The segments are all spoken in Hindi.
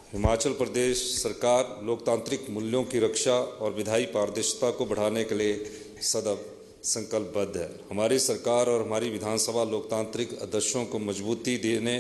हिमाचल प्रदेश सरकार लोकतांत्रिक मूल्यों की रक्षा और विधायी पारदर्शिता को बढ़ाने के लिए सदैव संकल्पबद्ध है। हमारी सरकार और हमारी विधानसभा लोकतांत्रिक आदर्शों को मजबूती देने,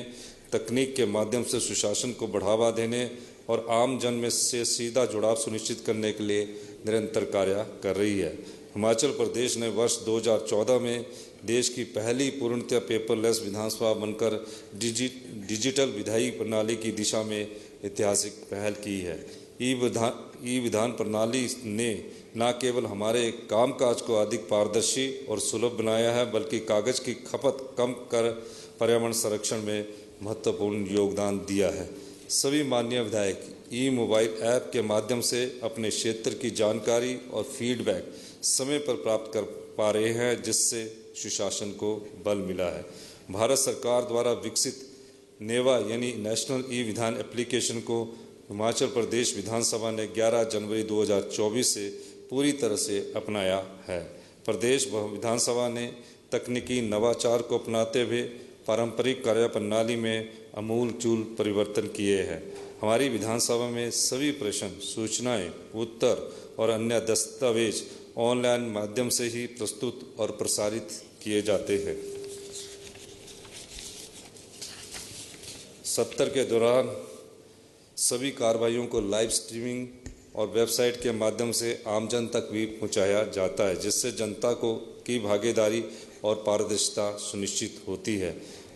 तकनीक के माध्यम से सुशासन को बढ़ावा देने और आम जन में से सीधा जुड़ाव सुनिश्चित करने के लिए निरंतर कार्य कर रही है। हिमाचल प्रदेश ने वर्ष 2014 में देश की पहली पूर्णतः पेपरलेस विधानसभा बनकर डिजिटल विधायी प्रणाली की दिशा में ऐतिहासिक पहल की है। ई विधान प्रणाली ने न केवल हमारे कामकाज को अधिक पारदर्शी और सुलभ बनाया है, बल्कि कागज की खपत कम कर पर्यावरण संरक्षण में महत्वपूर्ण योगदान दिया है। सभी माननीय विधायक ई मोबाइल ऐप के माध्यम से अपने क्षेत्र की जानकारी और फीडबैक समय पर प्राप्त कर पा रहे हैं, जिससे सुशासन को बल मिला है। भारत सरकार द्वारा विकसित नेवा यानी नेशनल ई विधान एप्लीकेशन को हिमाचल प्रदेश विधानसभा ने 11 जनवरी 2024 से पूरी तरह से अपनाया है। प्रदेश विधानसभा ने तकनीकी नवाचार को अपनाते हुए पारंपरिक कार्य प्रणाली में आमूल-चूल परिवर्तन किए हैं। हमारी विधानसभा में सभी प्रश्न, सूचनाएं, उत्तर और अन्य दस्तावेज ऑनलाइन माध्यम से ही प्रस्तुत और प्रसारित किए जाते हैं। सत्र के दौरान सभी कार्रवाइयों को लाइव स्ट्रीमिंग और वेबसाइट के माध्यम से आमजन तक भी पहुंचाया जाता है, जिससे जनता की भागीदारी और पारदर्शिता सुनिश्चित होती है।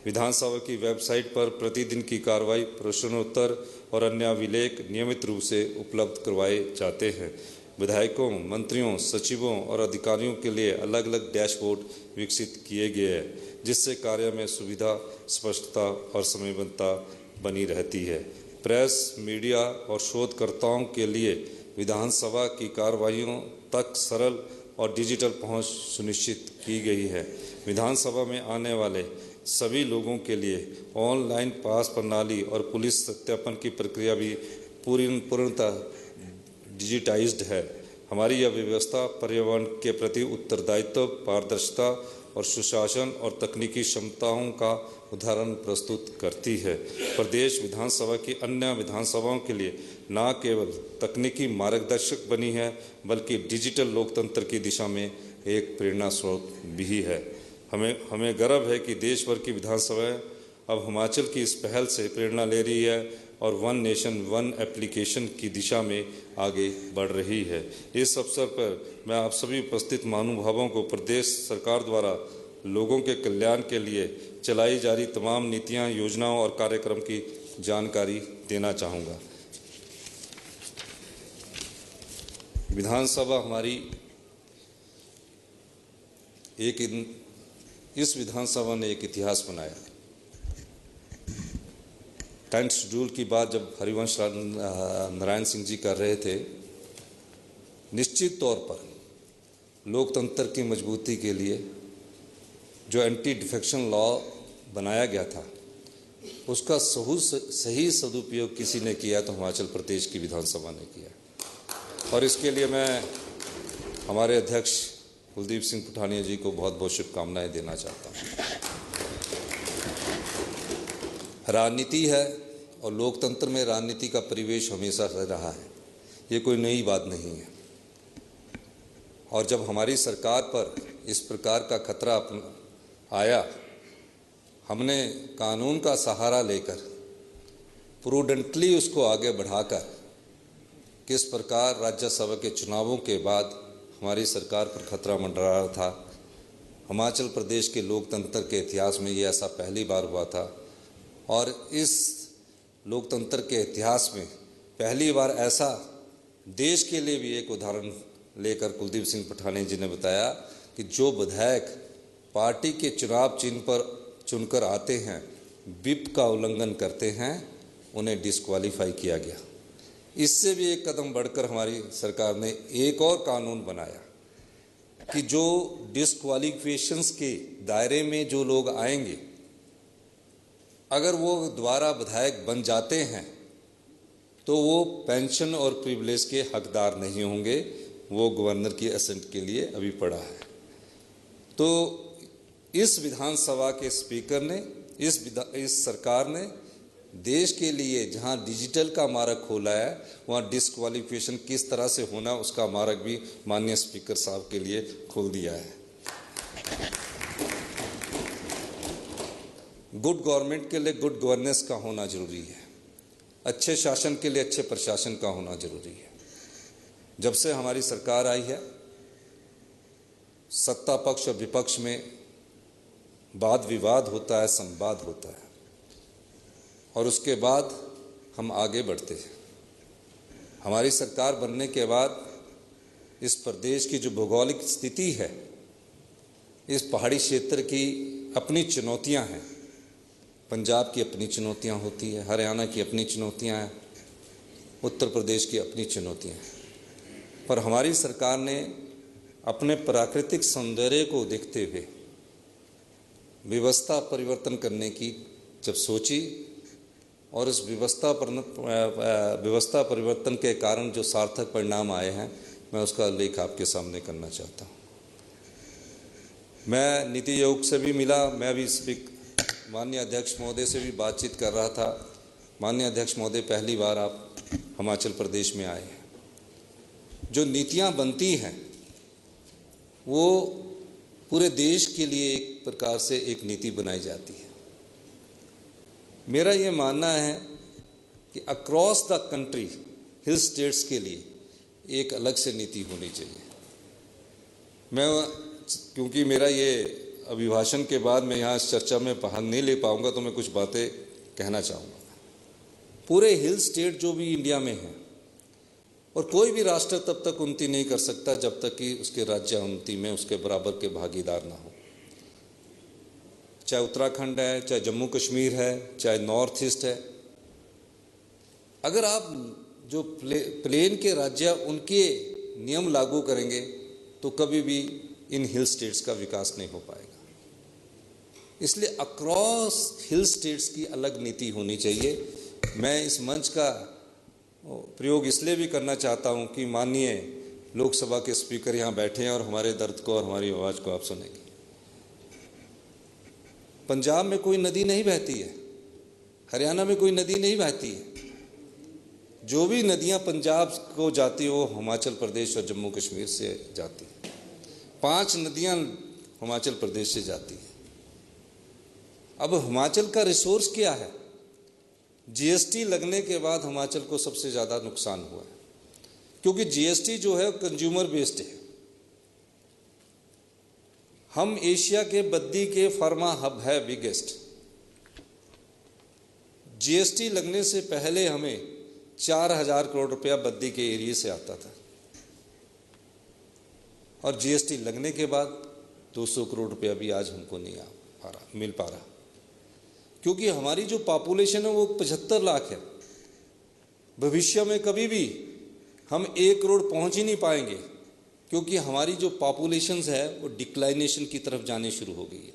विधानसभा की वेबसाइट पर प्रतिदिन की कार्रवाई, प्रश्नोत्तर और अन्य अभिलेख नियमित रूप से उपलब्ध करवाए जाते हैं। विधायकों, मंत्रियों, सचिवों और अधिकारियों के लिए अलग अलग डैशबोर्ड विकसित किए गए हैं, जिससे कार्य में सुविधा, स्पष्टता और समयबद्धता बनी रहती है। प्रेस, मीडिया और शोधकर्ताओं के लिए विधानसभा की कार्रवाइयों तक सरल और डिजिटल पहुंच सुनिश्चित की गई है। विधानसभा में आने वाले सभी लोगों के लिए ऑनलाइन पास प्रणाली और पुलिस सत्यापन की प्रक्रिया भी पूर्णतः डिजिटाइज्ड है। हमारी यह व्यवस्था पर्यावरण के प्रति उत्तरदायित्व, पारदर्शिता और सुशासन और तकनीकी क्षमताओं का उदाहरण प्रस्तुत करती है। प्रदेश विधानसभा की अन्य विधानसभाओं के लिए न केवल तकनीकी मार्गदर्शक बनी है, बल्कि डिजिटल लोकतंत्र की दिशा में एक प्रेरणा स्रोत भी है। हमें गर्व है कि देश भर की विधानसभाएं अब हिमाचल की इस पहल से प्रेरणा ले रही है और वन नेशन वन एप्लीकेशन की दिशा में आगे बढ़ रही है। इस अवसर पर मैं आप सभी उपस्थित महानुभावों को प्रदेश सरकार द्वारा लोगों के कल्याण के लिए चलाई जा रही तमाम नीतियां, योजनाओं और कार्यक्रम की जानकारी देना चाहूँगा। विधानसभा हमारी इस विधानसभा ने एक इतिहास बनाया। 10th शेड्यूल की बात जब हरिवंश नारायण सिंह जी कर रहे थे, निश्चित तौर पर लोकतंत्र की मजबूती के लिए जो एंटी डिफेक्शन लॉ बनाया गया था, उसका सही सदुपयोग किसी ने किया तो हिमाचल प्रदेश की विधानसभा ने किया। और इसके लिए मैं हमारे अध्यक्ष कुलदीप सिंह पठानिया जी को बहुत बहुत शुभकामनाएं देना चाहता हूँ। राजनीति है और लोकतंत्र में राजनीति का परिवेश हमेशा से रहा है, ये कोई नई बात नहीं है। और जब हमारी सरकार पर इस प्रकार का खतरा आया, हमने कानून का सहारा लेकर प्रूडेंटली उसको आगे बढ़ाकर किस प्रकार राज्यसभा के चुनावों के बाद हमारी सरकार पर खतरा मंडरा रहा था। हिमाचल प्रदेश के लोकतंत्र के इतिहास में ये ऐसा पहली बार हुआ था और इस लोकतंत्र के इतिहास में पहली बार ऐसा देश के लिए भी एक उदाहरण लेकर कुलदीप सिंह पठानिया जी ने बताया कि जो विधायक पार्टी के चुनाव चिन्ह पर चुनकर आते हैं, व्हिप का उल्लंघन करते हैं, उन्हें डिस्क्वालीफाई किया गया। इससे भी एक कदम बढ़कर हमारी सरकार ने एक और कानून बनाया कि जो डिस्क्वालिफिकेशंस के दायरे में जो लोग आएंगे, अगर वो दोबारा विधायक बन जाते हैं तो वो पेंशन और प्रिविलेज के हकदार नहीं होंगे। वो गवर्नर की असेंट के लिए अभी पड़ा है। तो इस विधानसभा के स्पीकर ने, इस सरकार ने देश के लिए जहां डिजिटल का मार्ग खोला है वहां डिस्क्वालिफिकेशन किस तरह से होना उसका मार्ग भी माननीय स्पीकर साहब के लिए खोल दिया है। गुड गवर्नमेंट के लिए गुड गवर्नेंस का होना जरूरी है। अच्छे शासन के लिए अच्छे प्रशासन का होना जरूरी है। जब से हमारी सरकार आई है, सत्ता पक्ष और विपक्ष में वाद विवाद होता है, संवाद होता है, और उसके बाद हम आगे बढ़ते हैं। हमारी सरकार बनने के बाद इस प्रदेश की जो भौगोलिक स्थिति है, इस पहाड़ी क्षेत्र की अपनी चुनौतियां हैं। पंजाब की अपनी चुनौतियां होती है, हरियाणा की अपनी चुनौतियां हैं, उत्तर प्रदेश की अपनी चुनौतियां हैं, पर हमारी सरकार ने अपने प्राकृतिक सौंदर्य को देखते हुए व्यवस्था परिवर्तन करने की जब सोची, और इस व्यवस्था परिवर्तन के कारण जो सार्थक परिणाम आए हैं, मैं उसका उल्लेख आपके सामने करना चाहता हूँ। मैं नीति आयोग से भी मिला, मैं भी माननीय अध्यक्ष महोदय से भी बातचीत कर रहा था। माननीय अध्यक्ष महोदय, पहली बार आप हिमाचल प्रदेश में आए हैं। जो नीतियां बनती हैं वो पूरे देश के लिए एक प्रकार से एक नीति बनाई जाती है। मेरा ये मानना है कि across the country hill states के लिए एक अलग से नीति होनी चाहिए। क्योंकि मेरा ये अभिभाषण के बाद मैं यहाँ इस चर्चा में भाग नहीं ले पाऊंगा, तो मैं कुछ बातें कहना चाहूँगा। पूरे हिल स्टेट जो भी इंडिया में हैं, और कोई भी राष्ट्र तब तक उन्नति नहीं कर सकता जब तक कि उसके राज्य उन्नति में उसके बराबर के भागीदार ना हो। चाहे उत्तराखंड है, चाहे जम्मू कश्मीर है, चाहे नॉर्थ ईस्ट है, अगर आप जो प्लेन के राज्य उनके नियम लागू करेंगे तो कभी भी इन हिल स्टेट्स का विकास नहीं हो पाएगा। इसलिए अक्रॉस हिल स्टेट्स की अलग नीति होनी चाहिए। मैं इस मंच का प्रयोग इसलिए भी करना चाहता हूं कि माननीय लोकसभा के स्पीकर यहां बैठे हैं और हमारे दर्द को और हमारी आवाज़ को आप सुनेंगे। पंजाब में कोई नदी नहीं बहती है, हरियाणा में कोई नदी नहीं बहती है। जो भी नदियां पंजाब को जाती है वो हिमाचल प्रदेश और जम्मू कश्मीर से जाती है। 5 नदियां हिमाचल प्रदेश से जाती है। अब हिमाचल का रिसोर्स क्या है? जीएसटी लगने के बाद हिमाचल को सबसे ज़्यादा नुकसान हुआ है, क्योंकि जीएसटी जो है कंज्यूमर बेस्ड है। हम एशिया के बद्दी के फार्मा हब है बिगेस्ट। जीएसटी लगने से पहले हमें 4000 करोड़ रुपया बद्दी के एरिया से आता था, और जीएसटी लगने के बाद 200 करोड़ रुपया भी आज हमको नहीं मिल पा रहा, क्योंकि हमारी जो पॉपुलेशन है वो 75 लाख है। भविष्य में कभी भी हम 1 करोड़ पहुंच ही नहीं पाएंगे, क्योंकि हमारी जो पॉपुलेशन है वो डिक्लाइनेशन की तरफ जाने शुरू हो गई है।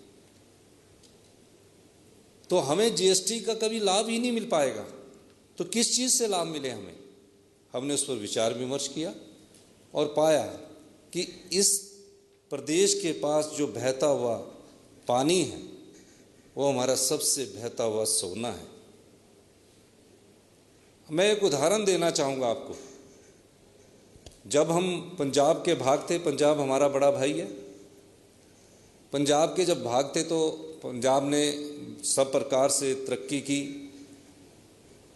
तो हमें जीएसटी का कभी लाभ ही नहीं मिल पाएगा। तो किस चीज़ से लाभ मिले हमें? हमने उस पर विचार विमर्श किया और पाया कि इस प्रदेश के पास जो बहता हुआ पानी है वो हमारा सबसे बहता हुआ सोना है। मैं एक उदाहरण देना चाहूँगा आपको। जब हम पंजाब के भाग थे, पंजाब हमारा बड़ा भाई है, पंजाब के जब भाग थे तो पंजाब ने सब प्रकार से तरक्की की।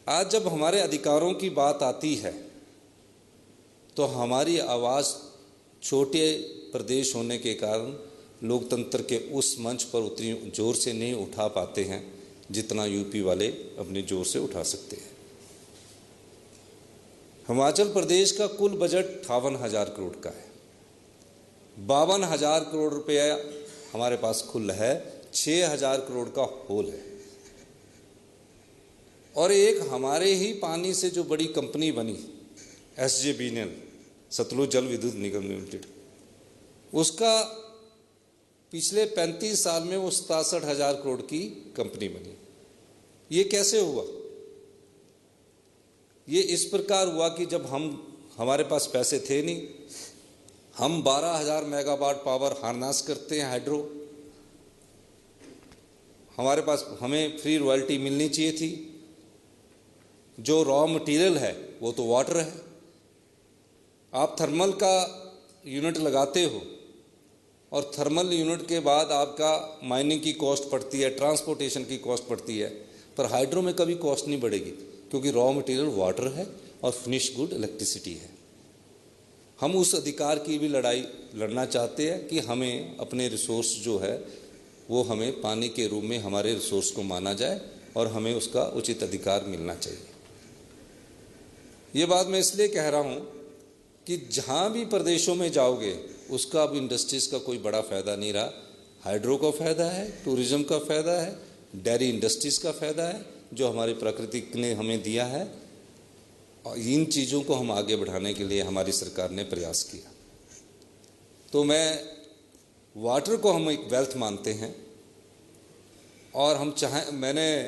आज जब हमारे अधिकारों की बात आती है तो हमारी आवाज़ छोटे प्रदेश होने के कारण लोकतंत्र के उस मंच पर उतनी जोर से नहीं उठा पाते हैं जितना यूपी वाले अपने जोर से उठा सकते हैं। हिमाचल प्रदेश का कुल बजट 58,000 करोड़ का है। 52,000 करोड़ रुपया हमारे पास खुल है, 6,000 करोड़ का होल है। और एक हमारे ही पानी से जो बड़ी कंपनी बनी SJVN, सतलुज जल विद्युत निगम लिमिटेड, उसका पिछले 35 साल में वो 67,000 करोड़ की कंपनी बनी। ये कैसे हुआ? ये इस प्रकार हुआ कि जब हमारे पास पैसे थे नहीं, हम 12,000 मेगावाट पावर हार्नेस करते हैं हाइड्रो। हमारे पास हमें फ्री रॉयल्टी मिलनी चाहिए थी, जो रॉ मटेरियल है वो तो वाटर है। आप थर्मल का यूनिट लगाते हो और थर्मल यूनिट के बाद आपका माइनिंग की कॉस्ट पड़ती है, ट्रांसपोर्टेशन की कॉस्ट पड़ती है, पर हाइड्रो में कभी कॉस्ट नहीं बढ़ेगी क्योंकि रॉ मटेरियल वाटर है और फिनिश गुड इलेक्ट्रिसिटी है। हम उस अधिकार की भी लड़ाई लड़ना चाहते हैं कि हमें अपने रिसोर्स जो है वो हमें पानी के रूप में हमारे रिसोर्स को माना जाए और हमें उसका उचित अधिकार मिलना चाहिए। ये बात मैं इसलिए कह रहा हूँ कि जहाँ भी प्रदेशों में जाओगे उसका अब इंडस्ट्रीज़ का कोई बड़ा फ़ायदा नहीं रहा। हाइड्रो का फ़ायदा है, टूरिज़्म का फ़ायदा है, डेयरी इंडस्ट्रीज़ का फ़ायदा है जो हमारी प्रकृति ने हमें दिया है, और इन चीज़ों को हम आगे बढ़ाने के लिए हमारी सरकार ने प्रयास किया। तो वाटर को हम एक वेल्थ मानते हैं और हम मैंने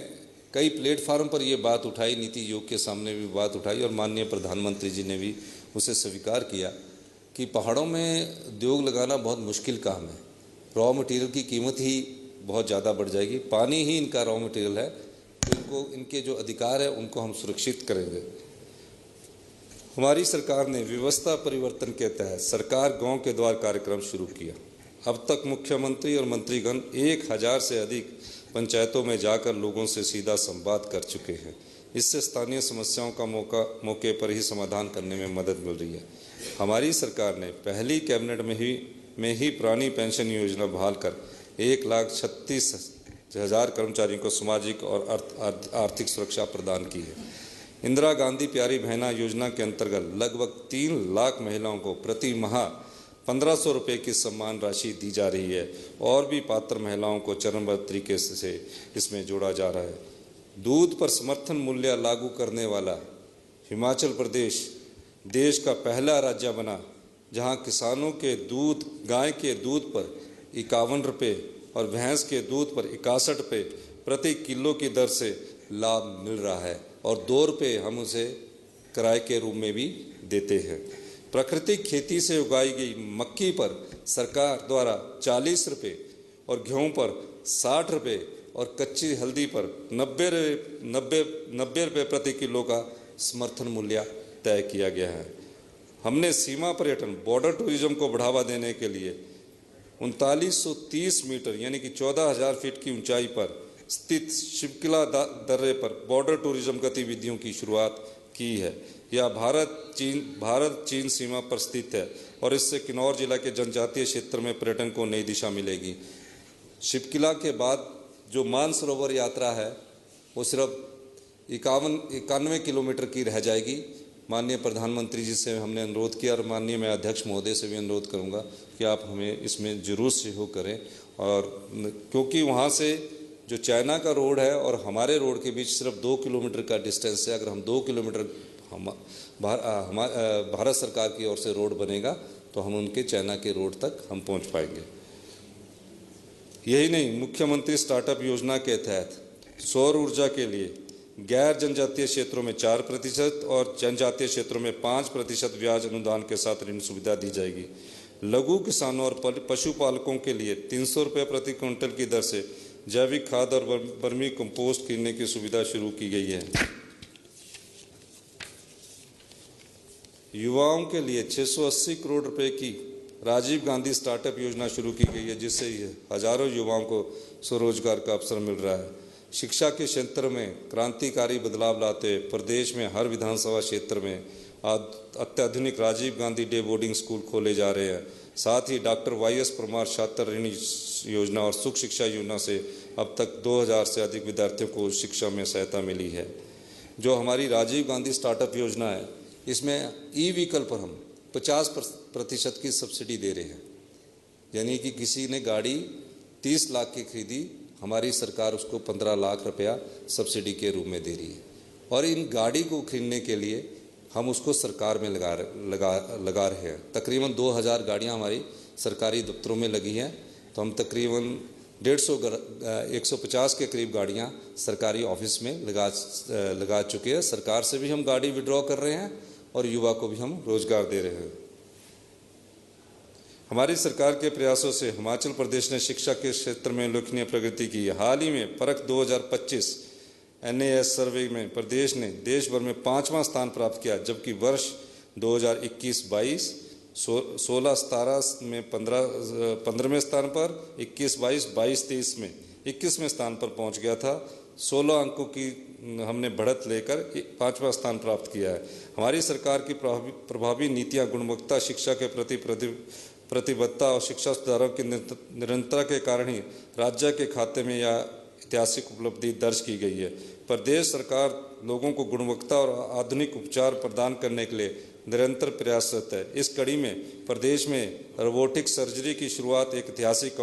कई प्लेटफार्म पर ये बात उठाई, नीति आयोग के सामने भी बात उठाई और माननीय प्रधानमंत्री जी ने भी उसे स्वीकार किया कि पहाड़ों में उद्योग लगाना बहुत मुश्किल काम है। रॉ मटेरियल की कीमत ही बहुत ज़्यादा बढ़ जाएगी, पानी ही इनका रॉ मटेरियल है, तो इनके जो अधिकार है उनको हम सुरक्षित करेंगे। हमारी सरकार ने व्यवस्था परिवर्तन के तहत सरकार गांव के द्वार कार्यक्रम शुरू किया। अब तक मुख्यमंत्री और मंत्रीगण 1000 से अधिक पंचायतों में जाकर लोगों से सीधा संवाद कर चुके हैं। इससे स्थानीय समस्याओं का मौके पर ही समाधान करने में मदद मिल रही है। हमारी सरकार ने पहली कैबिनेट में ही पुरानी पेंशन योजना बहाल कर 1,36,000 कर्मचारियों को सामाजिक और आर्थिक सुरक्षा प्रदान की है। इंदिरा गांधी प्यारी बहना योजना के अंतर्गत लगभग 3 लाख महिलाओं को प्रति माह 1500 रुपये की सम्मान राशि दी जा रही है और भी पात्र महिलाओं को चरणबद्ध तरीके से इसमें जोड़ा जा रहा है। दूध पर समर्थन मूल्य लागू करने वाला हिमाचल प्रदेश देश का पहला राज्य बना जहां किसानों के दूध, गाय के दूध पर 51 रुपये और भैंस के दूध पर 61 रुपये प्रति किलो की दर से लाभ मिल रहा है और 2 रुपये हम उसे किराए के रूप में भी देते हैं। प्राकृतिक खेती से उगाई गई मक्की पर सरकार द्वारा 40 रुपये और गेहूं पर 60 रुपये और कच्ची हल्दी पर 90 रुपये प्रति किलो का समर्थन मूल्य तय किया गया है। हमने सीमा पर्यटन, बॉर्डर टूरिज्म को बढ़ावा देने के लिए 3930 मीटर यानी कि 14,000 फीट की ऊंचाई पर स्थित शिवकिला दर्रे पर बॉर्डर टूरिज्म गतिविधियों की शुरुआत की है। यह भारत चीन सीमा पर स्थित है और इससे किन्नौर जिला के जनजातीय क्षेत्र में पर्यटन को नई दिशा मिलेगी। शिवकिला के बाद जो मानसरोवर यात्रा है वो सिर्फ 91 किलोमीटर की रह जाएगी। माननीय प्रधानमंत्री जी से हमने अनुरोध किया और माननीय मैं अध्यक्ष महोदय से भी अनुरोध करूंगा कि आप हमें इसमें जरूर सहयोग करें, और क्योंकि वहाँ से जो चाइना का रोड है और हमारे रोड के बीच सिर्फ 2 किलोमीटर का डिस्टेंस है। अगर हम 2 किलोमीटर भारत सरकार की ओर से रोड बनेगा तो हम उनके चाइना के रोड तक हम पहुंच पाएंगे। यही नहीं, मुख्यमंत्री स्टार्टअप योजना के तहत सौर ऊर्जा के लिए गैर जनजातीय क्षेत्रों में 4% और जनजातीय क्षेत्रों में 5% ब्याज अनुदान के साथ ऋण सुविधा दी जाएगी। लघु किसानों और पशुपालकों के लिए 300 रुपये प्रति क्विंटल की दर से जैविक खाद और वर्मी कंपोस्ट किनने की सुविधा शुरू की गई है। युवाओं के लिए 680 करोड़ रुपए की राजीव गांधी स्टार्टअप योजना शुरू की गई है, जिससे हजारों युवाओं को स्वरोजगार का अवसर मिल रहा है। शिक्षा के क्षेत्र में क्रांतिकारी बदलाव लाते प्रदेश में हर विधानसभा क्षेत्र में अत्याधुनिक Rajiv Gandhi day boarding school खोले जा रहे हैं। साथ ही डॉक्टर YS परमार छात्र ऋण योजना और सुख शिक्षा योजना से अब तक 2000 से अधिक विद्यार्थियों को शिक्षा में सहायता मिली है। जो हमारी राजीव गांधी स्टार्टअप योजना है, इसमें ई-व्हीकल पर हम 50% की सब्सिडी दे रहे हैं, यानी कि किसी ने गाड़ी 30 लाख की खरीदी, हमारी सरकार उसको 15 लाख रुपया सब्सिडी के रूप में दे रही है। और इन गाड़ी को खरीदने के लिए हम उसको सरकार में लगा रहे हैं। तकरीबन 2000 गाड़ियाँ हमारी सरकारी दफ्तरों में लगी हैं, तो हम तकरीबन 150 के करीब गाड़ियाँ सरकारी ऑफिस में लगा चुके हैं। सरकार से भी हम गाड़ी विड्रॉ कर रहे हैं और युवा को भी हम रोजगार दे रहे हैं। हमारी सरकार के प्रयासों से हिमाचल प्रदेश ने शिक्षा के क्षेत्र में उल्लेखनीय प्रगति की है। हाल ही में परख 2025 NAS सर्वे में प्रदेश ने देश भर में 5वां स्थान प्राप्त किया, जबकि वर्ष 2021-22 16-17 में 15वें स्थान पर, 21-22 22-23 में 21वें स्थान पर पहुंच गया था। 16 अंकों की हमने बढ़त लेकर 5वां स्थान प्राप्त किया है। हमारी सरकार की प्रभावी नीतियां गुणवत्ता शिक्षा के प्रति प्रतिबद्धता और शिक्षा सुधारों की निरंतरता के कारण ही राज्य के खाते में यह ऐतिहासिक उपलब्धि दर्ज की गई है। प्रदेश सरकार लोगों को गुणवत्ता और आधुनिक उपचार प्रदान करने के लिए निरंतर प्रयासरत है। इस कड़ी में प्रदेश में रोबोटिक सर्जरी की शुरुआत एक ऐतिहासिक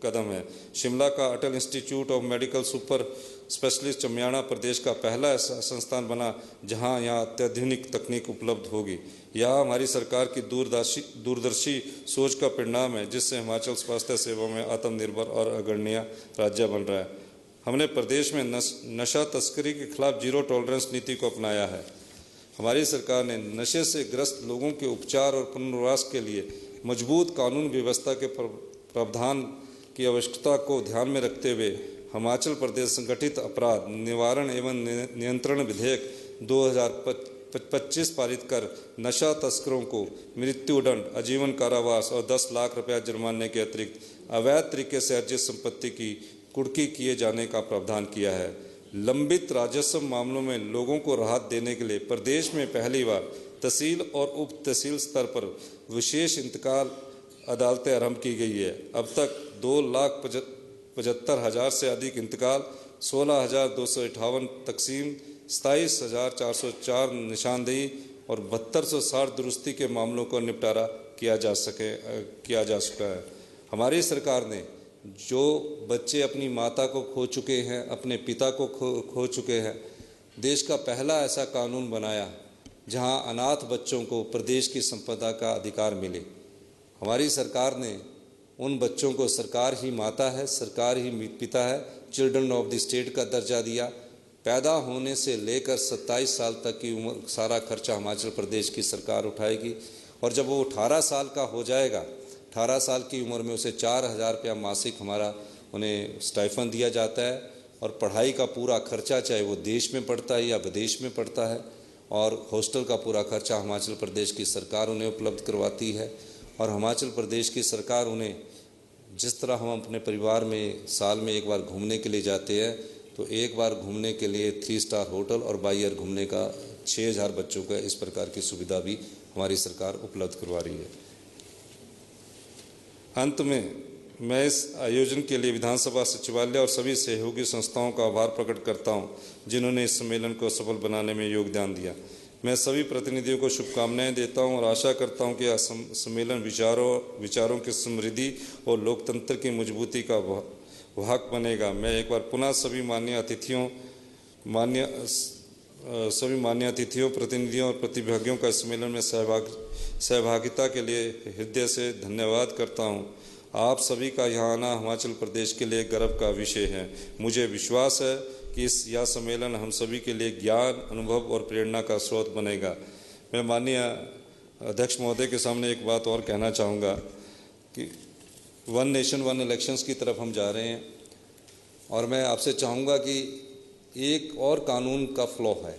कदम है। शिमला का Atal Institute of Medical Super Specialist Chamiyana प्रदेश का पहला ऐसा संस्थान बना जहां यहां अत्याधुनिक तकनीक उपलब्ध होगी। यह हमारी सरकार की दूरदर्शी सोच का परिणाम है, जिससे हिमाचल स्वास्थ्य सेवा में आत्मनिर्भर और अग्रणीय राज्य बन रहा है। हमने प्रदेश में नशा तस्करी के खिलाफ जीरो टॉलरेंस नीति को अपनाया है। हमारी सरकार ने नशे से ग्रस्त लोगों के उपचार और पुनर्वास के लिए मजबूत कानून व्यवस्था के प्रावधान की आवश्यकता को ध्यान में रखते हुए हिमाचल प्रदेश संगठित अपराध निवारण एवं नियंत्रण विधेयक 2025 पारित कर नशा तस्करों को मृत्युदंड, आजीवन कारावास और 10 लाख रुपया जुर्माने के अतिरिक्त अवैध तरीके से अर्जित संपत्ति की कुर्की किए जाने का प्रावधान किया है। लंबित राजस्व मामलों में लोगों को राहत देने के लिए प्रदेश में पहली बार तहसील और उप तहसील स्तर पर विशेष इंतकाल अदालतें आरंभ की गई है। अब तक 2,75,000 से अधिक इंतकाल, 16,258 तकसीम, 27,404 निशानदेही और 7260 दुरुस्ती के मामलों को निपटारा किया जा चुका है। हमारी सरकार ने जो बच्चे अपनी माता को खो चुके हैं, अपने पिता को खो चुके हैं, देश का पहला ऐसा कानून बनाया जहां अनाथ बच्चों को प्रदेश की संपदा का अधिकार मिले। हमारी सरकार ने उन बच्चों को सरकार ही माता है, सरकार ही पिता है, चिल्ड्रन ऑफ द स्टेट का दर्जा दिया। पैदा होने से लेकर 27 साल तक की उम्र सारा खर्चा हिमाचल प्रदेश की सरकार उठाएगी और जब वो 18 साल का हो जाएगा, 18 साल की उम्र में उसे 4,000 रुपया मासिक हमारा उन्हें स्टाइफन दिया जाता है और पढ़ाई का पूरा खर्चा, चाहे वो देश में पढ़ता है या विदेश में पढ़ता है, और हॉस्टल का पूरा खर्चा हिमाचल प्रदेश की सरकार उन्हें उपलब्ध करवाती है। और हिमाचल प्रदेश की सरकार उन्हें, जिस तरह हम अपने परिवार में साल में एक बार घूमने के लिए जाते हैं, तो एक बार घूमने के लिए 3 स्टार होटल और बाई ईयर घूमने का 6,000 बच्चों का इस प्रकार की सुविधा भी हमारी सरकार उपलब्ध करवा रही है। अंत में मैं इस आयोजन के लिए विधानसभा सचिवालय और सभी सहयोगी संस्थाओं का आभार प्रकट करता हूं, जिन्होंने इस सम्मेलन को सफल बनाने में योगदान दिया। मैं सभी प्रतिनिधियों को शुभकामनाएं देता हूं और आशा करता हूं कि यह सम्मेलन विचारों की समृद्धि और लोकतंत्र की मजबूती का वाहक बनेगा। मैं एक बार पुनः सभी माननीय अतिथियों, प्रतिनिधियों और प्रतिभागियों का सम्मेलन में सहभागिता के लिए हृदय से धन्यवाद करता हूं। आप सभी का यहाँ आना हिमाचल प्रदेश के लिए गर्व का विषय है। मुझे विश्वास है कि यह सम्मेलन हम सभी के लिए ज्ञान, अनुभव और प्रेरणा का स्रोत बनेगा। मैं माननीय अध्यक्ष महोदय के सामने एक बात और कहना चाहूँगा कि वन नेशन वन इलेक्शंस की तरफ हम जा रहे हैं और मैं आपसे चाहूँगा कि एक और कानून का फ्लॉ है।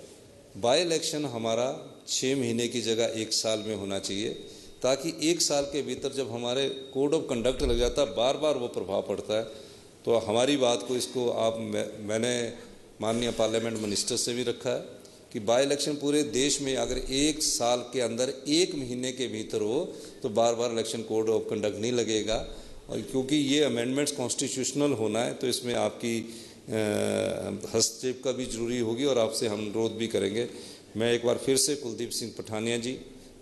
बाय इलेक्शन हमारा 6 महीने की जगह 1 साल में होना चाहिए, ताकि 1 साल के भीतर जब हमारे कोड ऑफ कंडक्ट लग जाता है, बार बार वो प्रभाव पड़ता है। तो हमारी बात को इसको मैंने माननीय पार्लियामेंट मिनिस्टर से भी रखा है कि बाय इलेक्शन पूरे देश में अगर 1 साल के अंदर 1 महीने के भीतर हो तो बार बार इलेक्शन कोड ऑफ कंडक्ट नहीं लगेगा। और क्योंकि ये अमेंडमेंट्स कॉन्स्टिट्यूशनल होना है, तो इसमें आपकी हस्तक्षेप का भी जरूरी होगी और आपसे हम अनुरोध भी करेंगे। मैं एक बार फिर से कुलदीप सिंह पठानिया जी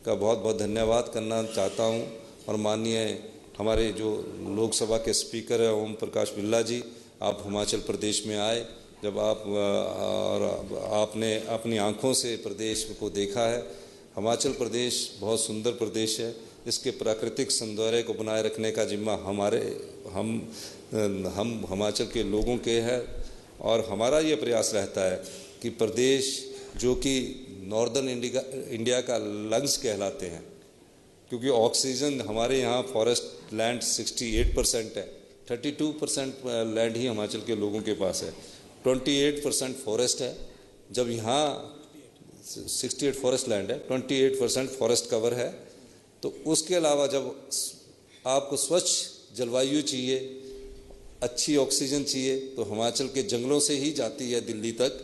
का बहुत बहुत धन्यवाद करना चाहता हूं और माननीय हमारे जो लोकसभा के स्पीकर हैं ओम प्रकाश बिल्ला जी, आप हिमाचल प्रदेश में आए, जब आपने अपनी आंखों से प्रदेश को देखा है। हिमाचल प्रदेश बहुत सुंदर प्रदेश है, इसके प्राकृतिक सौंदर्य को बनाए रखने का जिम्मा हम हिमाचल के लोगों के हैं और हमारा ये प्रयास रहता है कि प्रदेश जो कि नॉर्दर्न इंडिया का लंग्स कहलाते हैं, क्योंकि ऑक्सीजन हमारे यहाँ फॉरेस्ट लैंड 68% है, 32% लैंड ही हिमाचल के लोगों के पास है 28% फॉरेस्ट है। जब यहाँ 68 फॉरेस्ट लैंड है, 28% फॉरेस्ट कवर है। तो उसके अलावा जब आपको स्वच्छ जलवायु चाहिए, अच्छी ऑक्सीजन चाहिए, तो हिमाचल के जंगलों से ही जाती है दिल्ली तक।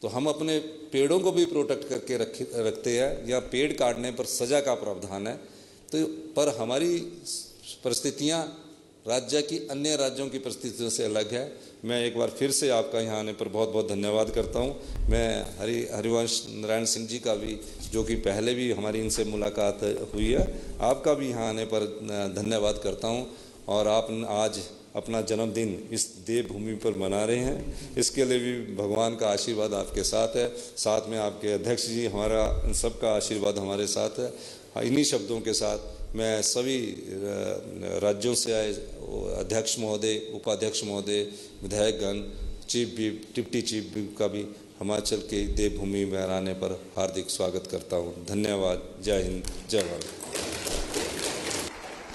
तो हम अपने पेड़ों को भी प्रोटेक्ट करके रखते हैं, या पेड़ काटने पर सज़ा का प्रावधान है। तो पर हमारी परिस्थितियाँ राज्य की अन्य राज्यों की परिस्थितियों से अलग है। मैं एक बार फिर से आपका यहाँ आने पर बहुत बहुत धन्यवाद करता हूँ। मैं हरिवंश नारायण सिंह जी का भी, जो कि पहले भी हमारी इनसे मुलाकात हुई है, आपका भी यहाँ आने पर धन्यवाद करता हूँ। और आप आज अपना जन्मदिन इस देवभूमि पर मना रहे हैं, इसके लिए भी भगवान का आशीर्वाद आपके साथ है। साथ में आपके अध्यक्ष जी, हमारा सबका आशीर्वाद हमारे साथ है। इन्हीं शब्दों के साथ मैं सभी राज्यों से आए अध्यक्ष महोदय, उपाध्यक्ष महोदय, विधायकगण, chief whip, deputy chief whip का भी हिमाचल के देवभूमि में आने पर हार्दिक स्वागत करता हूँ। धन्यवाद। जय हिंद, जय भारत।